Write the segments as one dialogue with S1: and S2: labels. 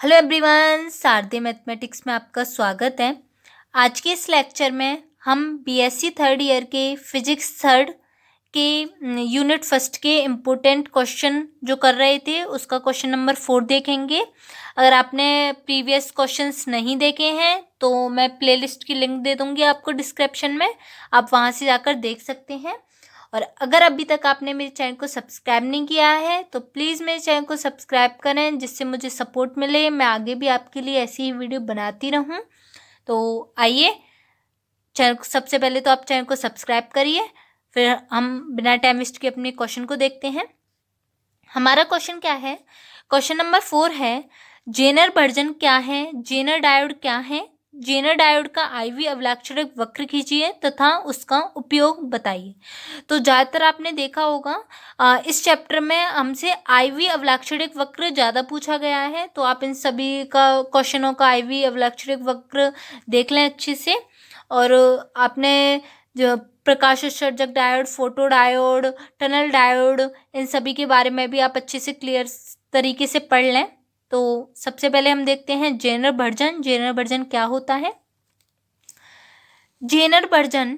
S1: Hello everyone, शारदे mathematics में आपका स्वागत है। आज के इस लेक्चर में हम बीएससी थर्ड ईयर के फिजिक्स थर्ड के यूनिट फर्स्ट के इम्पोर्टेंट क्वेश्चन जो कर रहे थे उसका क्वेश्चन नंबर 4 देखेंगे। अगर आपने प्रीवियस क्वेश्चंस नहीं देखे हैं तो मैं प्लेलिस्ट की लिंक दे दूँगी आपको डिस्क्रिप्शन में, आप वहाँ से जाकर देख सकते हैं। और अगर अभी तक आपने मेरे चैनल को सब्सक्राइब नहीं किया है तो प्लीज़ मेरे चैनल को सब्सक्राइब करें, जिससे मुझे सपोर्ट मिले, मैं आगे भी आपके लिए ऐसी ही वीडियो बनाती रहूं। तो आइए, चैनल को सबसे पहले तो आप चैनल को सब्सक्राइब करिए, फिर हम बिना टाइम वेस्ट के अपने क्वेश्चन को देखते हैं। हमारा क्वेश्चन क्या है? क्वेश्चन नंबर 4 है, जेनर वर्जन क्या है, जेनर डायोड क्या है, जेनर डायोड का IV अवलाक्षणिक वक्र खींचिए तथा उसका उपयोग बताइए। तो ज़्यादातर आपने देखा होगा इस चैप्टर में हमसे IV अवलाक्षणिक वक्र ज़्यादा पूछा गया है, तो आप इन सभी का क्वेश्चनों का IV अवलाक्षणिक वक्र देख लें अच्छे से। और आपने जो प्रकाश उत्सर्जक diode, photo diode, tunnel diode, इन सभी के बारे में भी आप अच्छे से क्लियर तरीके से पढ़ लें। तो सबसे पहले हम देखते हैं जेनर वर्जन। जेनर वर्जन क्या होता है? जेनर वर्जन,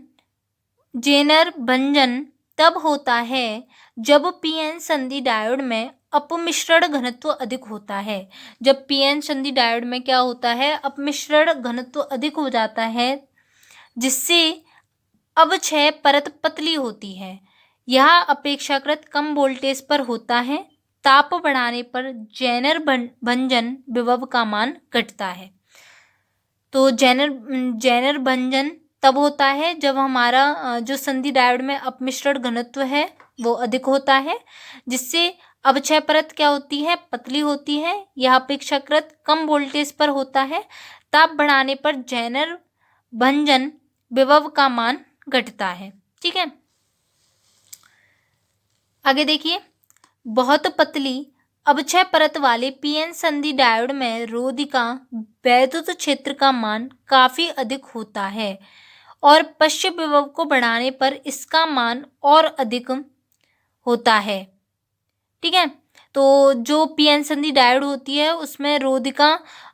S1: जेनर भंजन तब होता है जब पीएन संधि डायोड में अपमिश्रण घनत्व अधिक होता है। जब पीएन संधि डायोड में क्या होता है? अपमिश्रण घनत्व अधिक हो जाता है, जिससे अवक्षय परत पतली होती है। यह अपेक्षाकृत कम वोल्टेज पर होता है। ताप बढ़ाने पर जेनर भंजन विभव का मान घटता है। तो जेनर भंजन तब होता है जब हमारा जो संधि डायोड में अपमिश्रण घनत्व है वो अधिक होता है, जिससे अवक्षय परत क्या होती है? पतली होती है। यह अपेक्षाकृत कम वोल्टेज पर होता है। ताप बढ़ाने पर जेनर भंजन विभव का मान घटता है। ठीक है, आगे देखिए, बहुत पतली अवक्षय परत वाले पीएन संधि डायोड में रोधिका वैद्युत क्षेत्र का मान काफी अधिक होता है और पश्चिम विभव को बढ़ाने पर इसका मान और अधिक होता है। ठीक है, तो जो पीएन संधि डायोड होती है उसमें रोधिका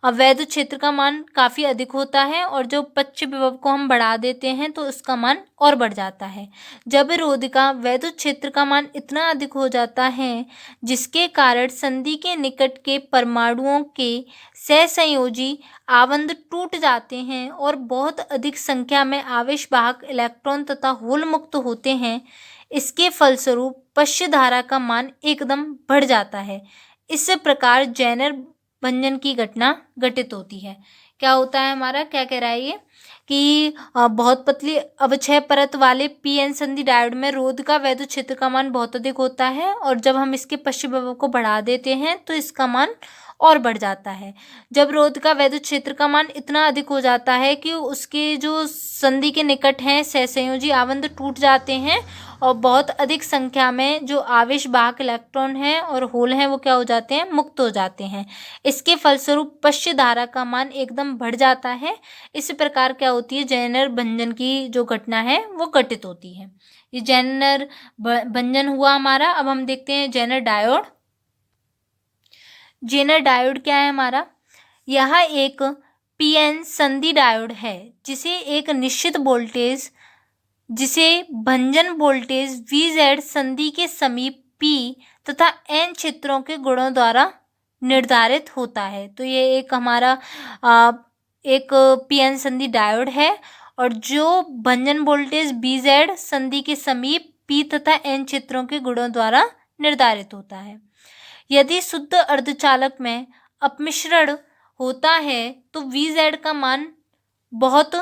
S1: वैद्युत क्षेत्र का मान काफ़ी अधिक होता है और जो पश्चिम विभव को हम बढ़ा देते हैं तो उसका मान और बढ़ जाता है। जब रोधिका वैद्युत क्षेत्र का मान इतना अधिक हो जाता है जिसके कारण संधि के निकट के परमाणुओं के सहसंयोजी आबंध टूट जाते हैं और बहुत अधिक संख्या में आवेश वाहक इलेक्ट्रॉन तथा होल मुक्त होते हैं, इसके फलस्वरूप पश्य धारा का मान एकदम बढ़ जाता है। इस प्रकार जेनर भंजन की घटना घटित होती है। क्या होता है हमारा, क्या कह रहा है ये कि बहुत पतली अवक्षय परत वाले पीएन संधि डायोड में रोध का वैद्युत क्षेत्र का मान बहुत अधिक होता है और जब हम इसके पश्चिम विभव को बढ़ा देते हैं तो इसका मान और बढ़ जाता है। जब रोध का वैद्युत क्षेत्र का मान इतना अधिक हो जाता है कि उसके जो संधि के निकट हैं सहसंयोजी आबंध टूट जाते हैं और बहुत अधिक संख्या में जो आवेश वाहक इलेक्ट्रॉन हैं और होल हैं वो क्या हो जाते हैं? मुक्त हो जाते हैं। इसके फलस्वरूप पश्य धारा का मान एकदम बढ़ जाता है। इस प्रकार क्या होती है? जेनर भंजन की जो घटना है वो घटित होती है। ये जेनर भंजन हुआ हमारा। अब हम देखते हैं जेनर डायोड। जेनर डायोड क्या है हमारा? यह एक पीएन संधि डायोड है जिसे एक निश्चित वोल्टेज, जिसे भंजन वोल्टेज VZ संधि के समीप P तथा N क्षेत्रों के गुणों द्वारा निर्धारित होता है। तो ये एक हमारा एक पीएन संधि डायोड है और जो भंजन वोल्टेज VZ संधि के समीप P तथा N क्षेत्रों के गुणों द्वारा निर्धारित होता है। यदि शुद्ध अर्धचालक में अपमिश्रण होता है तो VZ का मान बहुत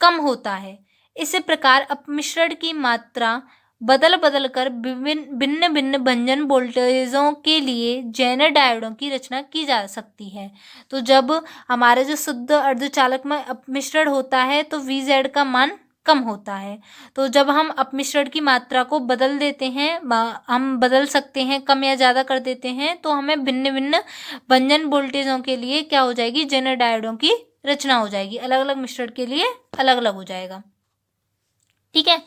S1: कम होता है। इस प्रकार अपमिश्रण की मात्रा बदल बदल कर भिन्न भिन्न भंजन वोल्टेजों के लिए जेनर डायोडों की रचना की जा सकती है। तो जब हमारे जो शुद्ध अर्धचालक में अपमिश्रण होता है तो VZ का मान कम होता है। तो जब हम अपमिश्रण की मात्रा को बदल देते हैं, हम बदल सकते हैं, कम या ज़्यादा कर देते हैं, तो हमें भिन्न भिन्न भंजन वोल्टेजों के लिए क्या हो जाएगी? जेनर डायोडों की रचना हो जाएगी। अलग अलग मिश्रण के लिए अलग अलग हो जाएगा। ठीक है,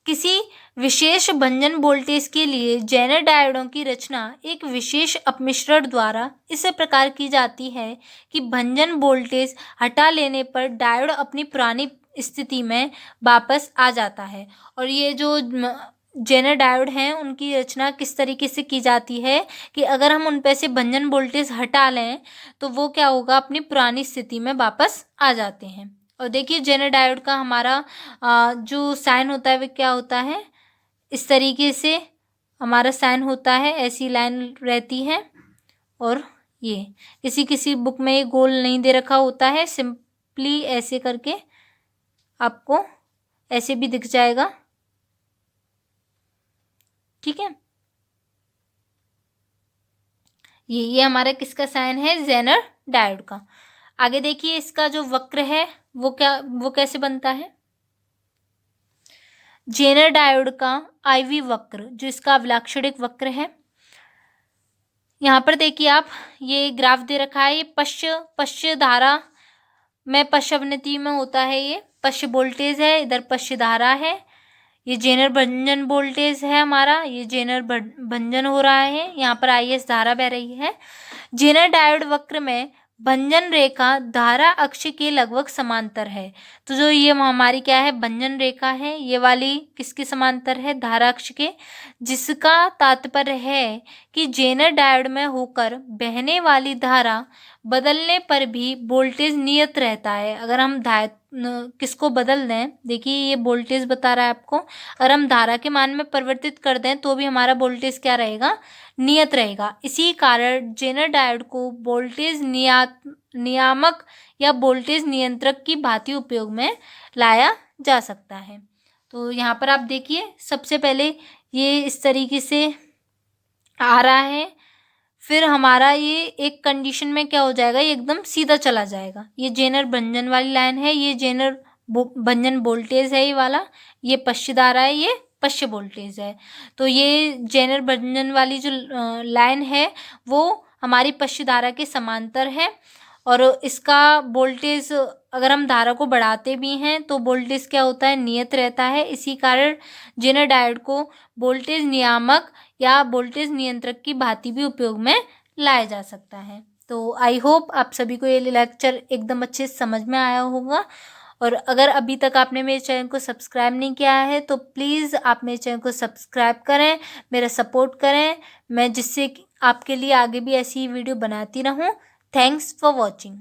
S1: किसी विशेष भंजन वोल्टेज के लिए जेनर डायोडों की रचना एक विशेष अपमिश्रण द्वारा इस प्रकार की जाती है कि भंजन वोल्टेज हटा लेने पर डायोड अपनी पुरानी स्थिति में वापस आ जाता है। और ये जो जेनर डायोड हैं उनकी रचना किस तरीके से की जाती है कि अगर हम उन पे से भंजन वोल्टेज हटा लें तो वो क्या होगा, अपनी पुरानी स्थिति में वापस आ जाते हैं। और देखिए जेनर डायोड का हमारा जो साइन होता है वो क्या होता है, इस तरीके से हमारा साइन होता है, ऐसी लाइन रहती है। और ये किसी किसी बुक में ये गोल नहीं दे रखा होता है, सिंपली ऐसे करके आपको ऐसे भी दिख जाएगा, ठीक है। ये हमारा किसका साइन है, जेनर डायोड का। आगे देखिए इसका जो वक्र है वो कैसे बनता है। जेनर डायोड का IV वक्र, जो इसका अभिलाक्षणिक वक्र है, यहाँ पर देखिए आप, ये ग्राफ दे रखा है। ये पश्च धारा में पश्च अवनति में होता है, ये पश्च वोल्टेज है, इधर पश्च धारा है। ये जेनर भंजन वोल्टेज है हमारा, ये जेनर भंजन हो रहा है, यहाँ पर IS धारा बह रही है। जेनर डायोड वक्र में भंजन रेखा धारा अक्ष के लगभग समांतर है। तो जो ये हमारी क्या है, भंजन रेखा है, ये वाली किसके समांतर है, धारा अक्ष के, जिसका तात्पर्य है कि जेनर डायोड में होकर बहने वाली धारा बदलने पर भी वोल्टेज नियत रहता है। अगर हम किसको बदल दें, देखिए ये वोल्टेज बता रहा है आपको, अगर हम धारा के मान में परिवर्तित कर दें तो भी हमारा वोल्टेज क्या रहेगा, नियत रहेगा। इसी कारण जेनर डायोड को वोल्टेज नियामक या वोल्टेज नियंत्रक की भांति उपयोग में लाया जा सकता है। तो यहाँ पर आप देखिए, सबसे पहले ये इस तरीके से आ रहा है, फिर हमारा ये एक कंडीशन में क्या हो जाएगा, ये एकदम सीधा चला जाएगा। ये जेनर भंजन वाली लाइन है, ये जेनर भंजन वोल्टेज है, ये वाला, ये पश्च धारा है, ये पश्च वोल्टेज है। तो ये जेनर भंजन वाली जो लाइन है वो हमारी पश्च धारा के समांतर है। और इसका वोल्टेज, अगर हम धारा को बढ़ाते भी हैं तो वोल्टेज क्या होता है, नियत रहता है। इसी कारण जेनर डायोड को वोल्टेज नियामक या वोल्टेज नियंत्रक की भांति भी उपयोग में लाया जा सकता है। तो आई होप आप सभी को ये लेक्चर एकदम अच्छे से समझ में आया होगा। और अगर अभी तक आपने मेरे चैनल को सब्सक्राइब नहीं किया है तो प्लीज़ आप मेरे चैनल को सब्सक्राइब करें, मेरा सपोर्ट करें, मैं जिससे आपके लिए आगे भी ऐसी वीडियो बनाती रहूं। Thanks for watching.